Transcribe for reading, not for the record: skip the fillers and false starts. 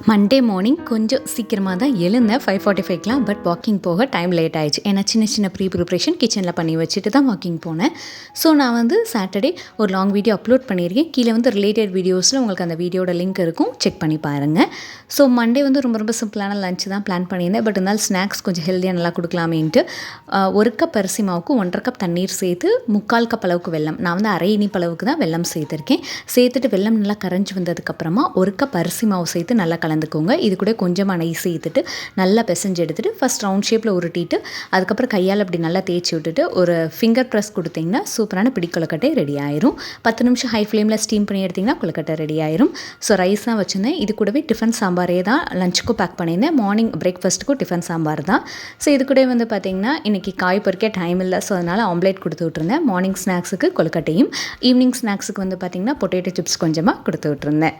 Monday morning கொஞ்சம் சீக்கிரமாக தான் எழுந்தேன் 5:45லாம். பட் வாக்கிங் போக டைம் லேட் ஆயிடுச்சு. ஏன்னா சின்ன சின்ன ப்ரிப்ரேஷன் கிச்சனில் பண்ணி வச்சுட்டு தான் வாக்கிங் போனேன். ஸோ நான் வந்து சாட்டர்டே ஒரு லாங் வீடியோ அப்லோட் பண்ணியிருக்கேன். கீழே வந்து ரிலேட்டட் வீடியோஸில் உங்களுக்கு அந்த வீடியோட லிங்க் இருக்கும், செக் பண்ணி பாருங்கள். ஸோ மண்டே வந்து ரொம்ப ரொம்ப சிம்பிளான லஞ்ச் தான் பிளான் பண்ணியிருந்தேன். பட் இருந்தாலும் ஸ்நாக்ஸ் கொஞ்சம் ஹெல்த்தியாக நல்லா கொடுக்கலாமேன்ட்டு 1 கப் அரிசி மாவுக்கு 1.5 கப் தண்ணீர் சேர்த்து 3/4 கப் அளவுக்கு வெல்லம், நான் வந்து அரை இனிப்பு அளவுக்கு தான் வெல்லம் சேர்த்துருக்கேன். சேர்த்துட்டு வெல்லம் நல்லா கரைஞ்சி வந்ததுக்கப்புறமா 1 கப் அரிசி மாவு சேர்த்து நல்லா கலந்துக்கோங்க. இது கூட கொஞ்சமாக நெய் சேர்த்துட்டு நல்லா பிசைஞ்சு எடுத்துகிட்டு ஃபஸ்ட் ரவுண்ட் ஷேப்பில் உருட்டிட்டு அதுக்கப்புறம் கையால் அப்படி நல்லா தேய்ச்சி விட்டுட்டு ஒரு ஃபிங்கர் ப்ரெஸ் கொடுத்திங்கன்னா சூப்பரான பிடி கொழுக்கட்டை ரெடி ஆயிரும். 10 நிமிஷம் ஹை ஃப்ளேமில் ஸ்டீம் பண்ணி எடுத்திங்கன்னா கொழுக்கட்டை ரெடி ஆயிரும். ஸோ ரைஸ் தான் வச்சுருந்தேன். இது கூடவே டிஃபன் சாம்பாரே தான் லஞ்சுக்கும் பேக் பண்ணியிருந்தேன். மார்னிங் பிரேக்ஃபாஸ்ட்டுக்கும் டிஃபன் சாம்பார் தான். ஸோ இது கூட வந்து பார்த்திங்கன்னா இன்றைக்கி காய் பொறிக்க டைம் இல்லை. ஸோ அதனால் ஆம்லேட் கொடுத்து விட்ருந்தேன். மார்னிங் ஸ்நாக்ஸுக்கு கொழுக்கட்டையும், ஈவினிங் ஸ்நாக்ஸுக்கு வந்து பார்த்திங்கன்னா பொட்டேட்டோ சிப்ஸ் கொஞ்சமாக கொடுத்து விட்ருந்தேன்.